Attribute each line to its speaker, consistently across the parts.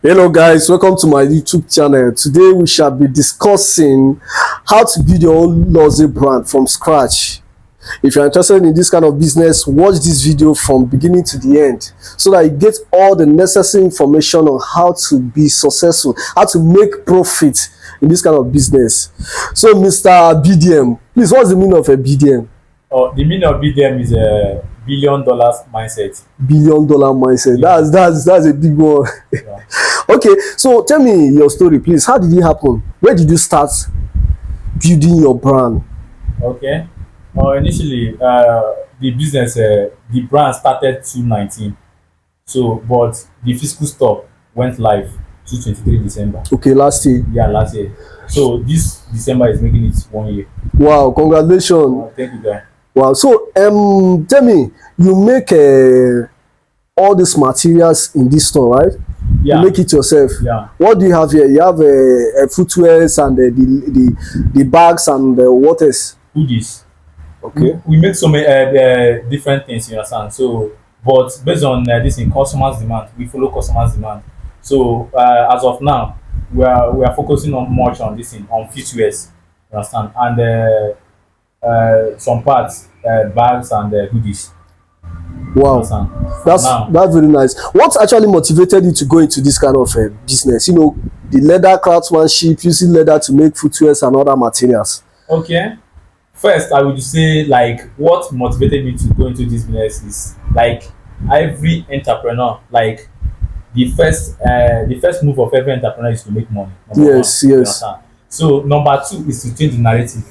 Speaker 1: Hello guys, welcome to my YouTube channel. Today we shall be discussing how to build your own luxury brand from scratch. If you're interested in this kind of business, watch this video from beginning to the end so that you get all the necessary information on how to be successful, how to make profit in this kind of business. So Mr. BDM, please, what's the meaning of a BDM?
Speaker 2: Oh, the meaning of BDM is a $1 billion mindset.
Speaker 1: $1 billion mindset.
Speaker 2: Yeah.
Speaker 1: That's a big one.
Speaker 2: Yeah.
Speaker 1: Okay, so tell me your story, please. How did it happen? Where did you start building your brand?
Speaker 2: Okay. Initially, the business, the brand started 2019. So, but the physical store went live 2023 December.
Speaker 1: Okay, last year.
Speaker 2: Yeah, last year. So this December is making it 1 year.
Speaker 1: Wow, congratulations.
Speaker 2: Thank you, guys.
Speaker 1: Wow. So tell me, you make all these materials in this store, right?
Speaker 2: Yeah.
Speaker 1: You make it yourself.
Speaker 2: Yeah.
Speaker 1: What do you have here? You have footwears and the bags and what else?
Speaker 2: Hoodies.
Speaker 1: Okay.
Speaker 2: We make so many different things, you understand? So, but based on this in customers' demand, we follow customers' demand. So, as of now, we are focusing on much on this thing, on footwears, you understand? And some parts, bags and hoodies.
Speaker 1: Wow, that's very nice. What actually motivated you to go into this kind of business? You know, the leather craftsmanship, using leather to make footwears and other materials.
Speaker 2: Okay. First, I would say like what motivated me to go into this business is like every entrepreneur, like the first move of every entrepreneur is to make money.
Speaker 1: Yes,
Speaker 2: one,
Speaker 1: yes.
Speaker 2: So number two is to change the narrative.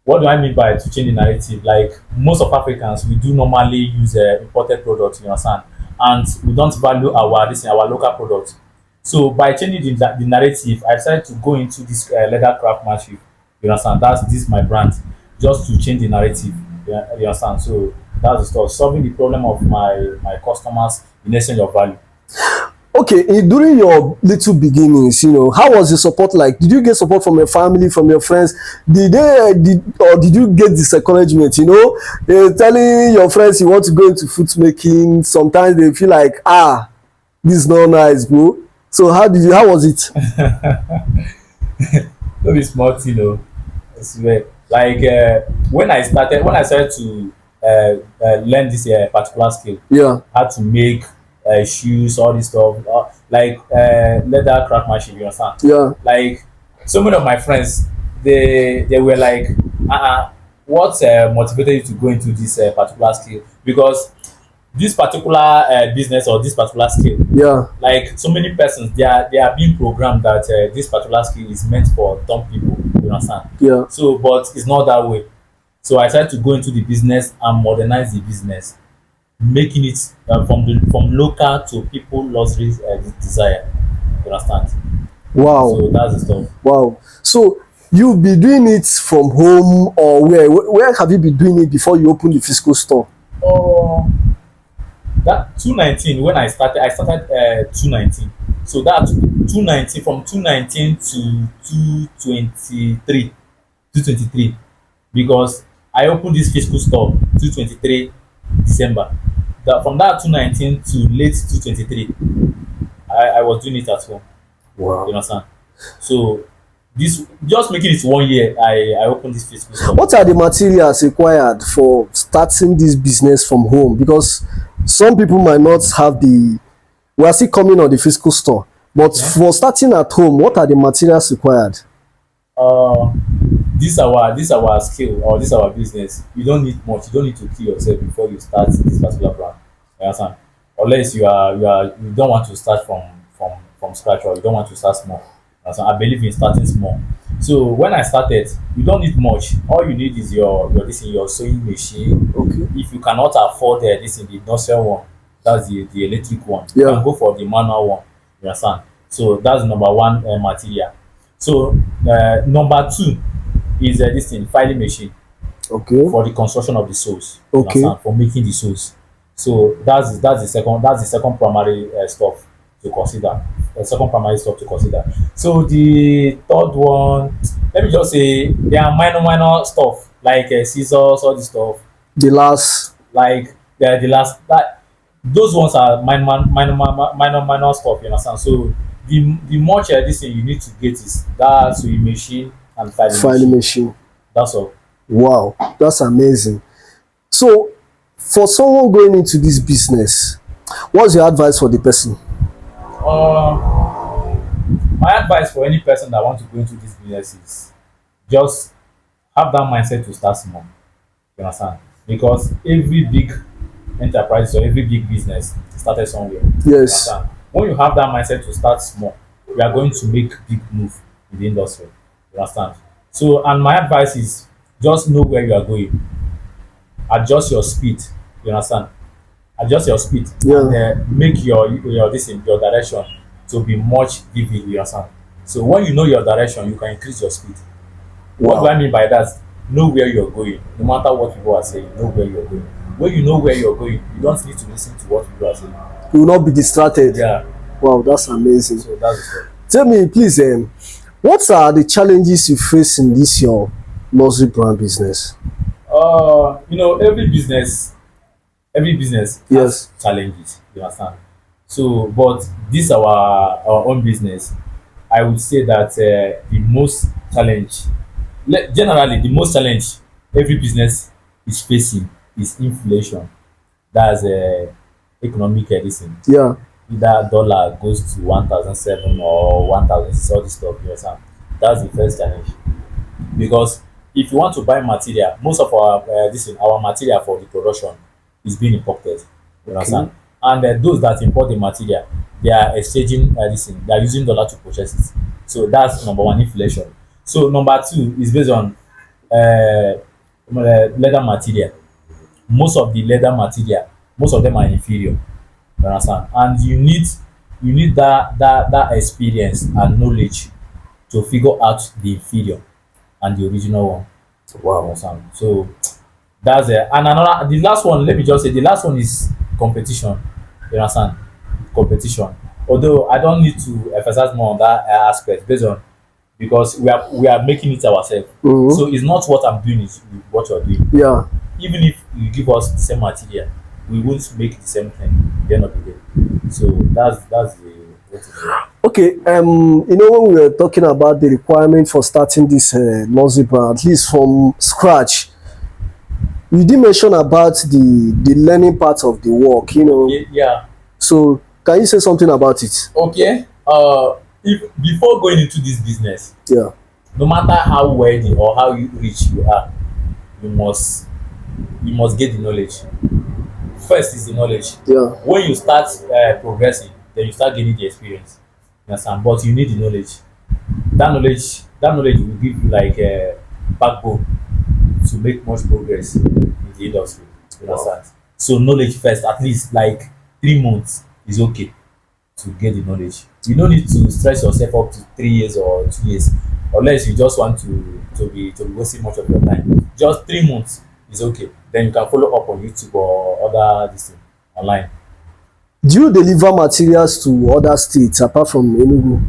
Speaker 2: What do I mean by to change the narrative? Like most of Africans, we do normally use imported products, you understand, and we don't value our local products. So by changing the narrative, I decided to go into this leather craftsmanship. You understand? This my brand, just to change the narrative. You understand? So that's the stuff. Solving the problem of my customers in exchange of value.
Speaker 1: Okay, during your little beginnings, you know, how was the support like? Did you get support from your family, from your friends? Did you get this encouragement? You know, telling your friends you want to go into food making. Sometimes they feel like, this is not nice, bro. So how was it?
Speaker 2: No be small thing, o. I swear. Like when I started to learn this particular skill,
Speaker 1: Yeah.
Speaker 2: how to make shoes, all this stuff, like leather craftsmanship, you understand?
Speaker 1: Yeah.
Speaker 2: Like so many of my friends, they were like, what motivated you to go into this particular skill? Because this particular business or this particular skill,
Speaker 1: Yeah.
Speaker 2: like so many persons, they are being programmed that this particular skill is meant for dumb people, you understand?
Speaker 1: Yeah.
Speaker 2: So, but it's not that way. So I decided to go into the business and modernize the business, making it from local to people luxury desire. You understand?
Speaker 1: Wow.
Speaker 2: So that's the stuff.
Speaker 1: Wow. So you've been doing it from home or where have you been doing it before you opened the physical store?
Speaker 2: Oh, that 2019 when I started 2019. So that 2019 from 2019 to 2023, because I opened this physical store 2023 December. From that 2019 to late 2023, I was doing it at home.
Speaker 1: Wow.
Speaker 2: You understand? So this just making it 1 year, I opened this physical store.
Speaker 1: What are the materials required for starting this business from home? Because some people might not have we are still coming on the physical store, but for starting at home, what are the materials required?
Speaker 2: This our skill or this our business. You don't need much. You don't need to kill yourself before you start this particular brand. You understand? Unless you don't want to start from scratch, or you don't want to start small. You understand? I believe in starting small. So when I started, you don't need much. All you need is your sewing machine.
Speaker 1: Okay.
Speaker 2: If you cannot afford the industrial one, that's the electric one.
Speaker 1: Yeah.
Speaker 2: You can go for the manual one. You understand? So that's number one material. So number two is this thing, filing machine.
Speaker 1: Okay.
Speaker 2: For the construction of the soles.
Speaker 1: Okay.
Speaker 2: For making the soles. So that's the second primary stuff to consider. The second primary stuff to consider. So the third one, let me just say there are minor stuff like scissors, all this stuff.
Speaker 1: The last.
Speaker 2: Like the last that those ones are minor stuff, you understand. So the much this thing you need to get is that sewing machine and filing
Speaker 1: Filing
Speaker 2: machine.
Speaker 1: machine.
Speaker 2: That's all.
Speaker 1: Wow, that's amazing. So, for someone going into this business, what's your advice for the person?
Speaker 2: uh my advice for any person that want to go into this business is just have that mindset to start small, you understand, because every big enterprise or every big business started somewhere, you
Speaker 1: Yes.
Speaker 2: understand. When you have that mindset to start small, you are going to make big move in the industry, you understand. So, and my advice is just know where you are going, adjust your speed, you understand, adjust your speed, and
Speaker 1: Yeah.
Speaker 2: make your this in your direction to be much vivid, you understand. So when you know your direction, you can increase your speed. What do I
Speaker 1: Wow.
Speaker 2: mean by that? Know where you're going. No matter what people are saying, know where you're going. When you know where you're going, you don't need to listen to what people are saying.
Speaker 1: You will not be distracted.
Speaker 2: Yeah.
Speaker 1: Wow, that's amazing.
Speaker 2: So that's the stuff.
Speaker 1: Tell me, please, what are the challenges you face in this your luxury brand business?
Speaker 2: Every business has
Speaker 1: Yes.
Speaker 2: challenges. You understand? So, but this our own business. I would say that the most challenge, generally, the most challenge every business is facing is inflation. That's economic editing.
Speaker 1: Yeah.
Speaker 2: Either dollar goes to 1,007 or 1,006, all this stuff. You understand? That's the first challenge. Because if you want to buy material, most of our material for the production is being imported. You
Speaker 1: Okay.
Speaker 2: understand? And those that import the material, they are exchanging this thing, they are using dollar to purchase it. So that's number one, inflation. So number two is based on leather material. Most of the leather material, most of them are inferior. You understand? And you need that experience and knowledge to figure out the inferior and the original one. You
Speaker 1: Wow.
Speaker 2: understand? So that's it. And another, the last one, let me just say, the last one is competition. You understand? Competition. Although I don't need to emphasize more on that aspect based on, because we are making it ourselves.
Speaker 1: Mm-hmm.
Speaker 2: So it's not what I'm doing, is what you're doing.
Speaker 1: Yeah.
Speaker 2: Even if you give us the same material, we won't make the same thing at the end of the day. So that's the what it is.
Speaker 1: Okay. When we were talking about the requirement for starting this luxury brand, at least from scratch, you did mention about the learning part of the work.
Speaker 2: Yeah.
Speaker 1: So can you say something about it?
Speaker 2: Okay. If before going into this business,
Speaker 1: Yeah.
Speaker 2: no matter how wealthy or how rich you are, you must get the knowledge. First is the knowledge.
Speaker 1: Yeah.
Speaker 2: When you start progressing, then you start gaining the experience. You understand? But you need the knowledge. That knowledge will give you like a backbone to make much progress in the industry. You understand? So knowledge first, at least like 3 months is okay to get the knowledge. You don't need to stress yourself up to 3 years or 2 years, unless you just want to be wasting much of your time. Just 3 months is okay. Then you can follow up on YouTube or other this thing online.
Speaker 1: Do you deliver materials to other states apart from Enugu?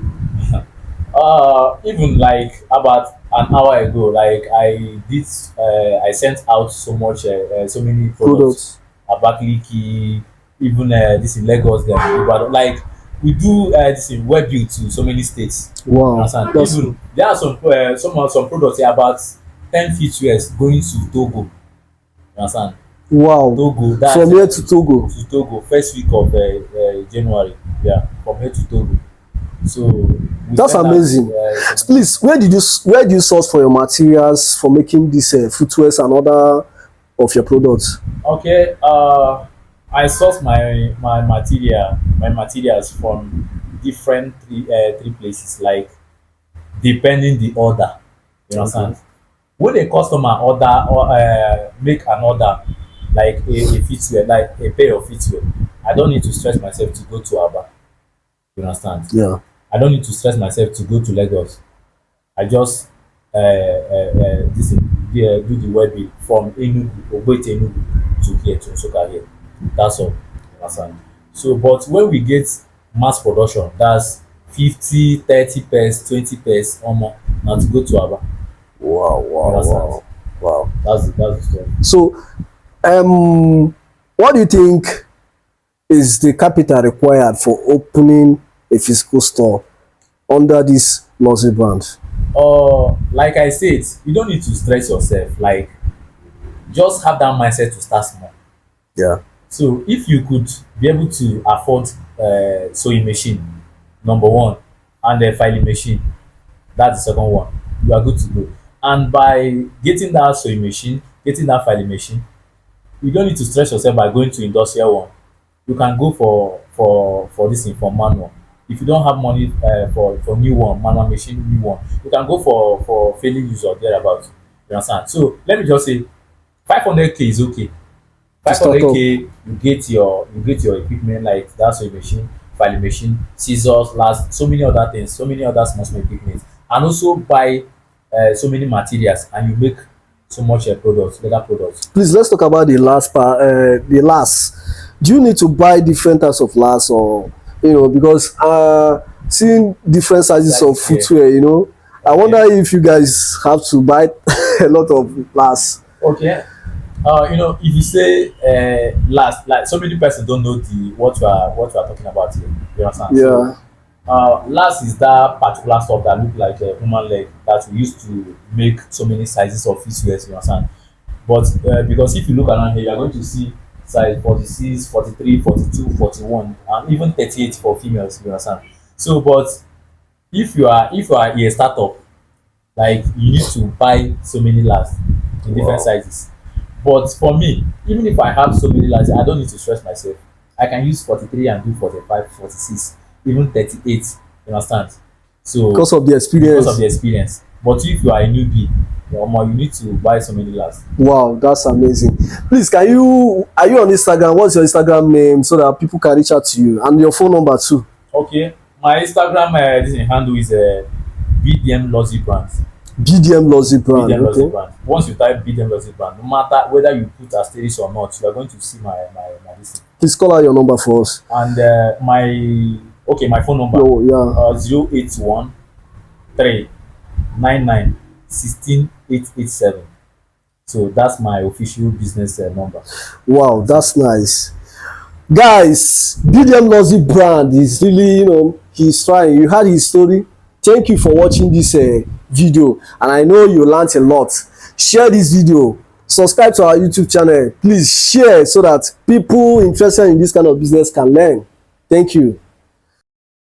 Speaker 2: Even like about an hour ago, like I sent out so many products.
Speaker 1: Products?
Speaker 2: Abakaliki, even this in Lagos, there, Ibadan. Like we do this in web build to so many states. You
Speaker 1: Wow.
Speaker 2: understand?
Speaker 1: That's
Speaker 2: Even there are some products here about 10 feet west going to Togo. You understand?
Speaker 1: wow.
Speaker 2: Togo. That's
Speaker 1: From here to Togo.
Speaker 2: first week of January. Yeah, from here to Togo. So we
Speaker 1: That's
Speaker 2: send out,
Speaker 1: amazing. Please, where do you source for your materials for making these footwears and other of your products?
Speaker 2: okay. I source my materials from different three places, like depending the order. You understand?
Speaker 1: Okay.
Speaker 2: When a customer order or make an order, like a footwear, like a pair of footwear, I don't need to stress myself to go to Aba. You understand?
Speaker 1: Yeah.
Speaker 2: I don't need to stress myself to go to Lagos. I just do the wedding from Enugu to here to Nsukka here. That's all. You understand? So, but when we get mass production, that's 50, 30 pairs, 20 pairs or more, now to go to Aba.
Speaker 1: Wow.
Speaker 2: You understand?
Speaker 1: Wow.
Speaker 2: That's the story.
Speaker 1: So, what do you think is the capital required for opening a physical store under this luxury brand?
Speaker 2: Like I said, you don't need to stress yourself. Like, just have that mindset to start small.
Speaker 1: Yeah.
Speaker 2: So if you could be able to afford sewing machine, number one, and a filing machine, that's the second one, you are good to go. And by getting that sewing machine, getting that filing machine, you don't need to stress yourself by going to industrial one. You can go for this thing for manual. If you don't have money for new one, manual machine, new one, you can go for failing use or thereabout. You understand? So let me just say 500K is okay.
Speaker 1: To start off.
Speaker 2: 500K, you get your equipment like that sewing machine, filing machine, scissors, last so many other things, so many other small equipment, and also buy so many materials, and you make so much products, leather products.
Speaker 1: Please, let's talk about the last part. The last. Do you need to buy different types of last, or because seeing different sizes of
Speaker 2: Like, yeah,
Speaker 1: footwear, I wonder
Speaker 2: okay,
Speaker 1: if you guys have to buy a lot of last.
Speaker 2: okay. If you say last, like so many persons don't know the what you are talking about here. You understand? So
Speaker 1: Yeah.
Speaker 2: last is that particular stuff that look like a human leg that we used to make so many sizes of footwear. You understand? But because if you look around here, you are going to see size 46, 43, 42, 41, and even 38 for females. You understand? So, but if you are a startup, like you need to buy so many lasts in different
Speaker 1: Wow.
Speaker 2: sizes. But for me, even if I have so many lasts, I don't need to stress myself. I can use 43 and do 45, 46, even 38. You understand? So
Speaker 1: Because of the
Speaker 2: because of
Speaker 1: experience.
Speaker 2: the experience. But if you are a newbie, you need to buy so many lasts.
Speaker 1: Wow, that's amazing. Please, are you on Instagram? What's your Instagram name so that people can reach out to you, and your phone number too?
Speaker 2: Okay, my Instagram handle is BDM Lossy Brands.
Speaker 1: BDM Lozy Brand.
Speaker 2: BDM Lossy
Speaker 1: Okay.
Speaker 2: Brand. Once you type BDM Lossy Brand, no matter whether you put asterisk or not, you are going to see my this thing.
Speaker 1: Please call out your number for us.
Speaker 2: And my phone number
Speaker 1: No, yeah.
Speaker 2: 081 399 16887. So that's my official business number.
Speaker 1: Wow, that's nice. Guys, BDM Lozy Brand is really, he's trying. You heard his story. Thank you for watching this video, and I know you learned a lot. Share this video, subscribe to our YouTube channel. Please share so that people interested in this kind of business can learn. Thank you.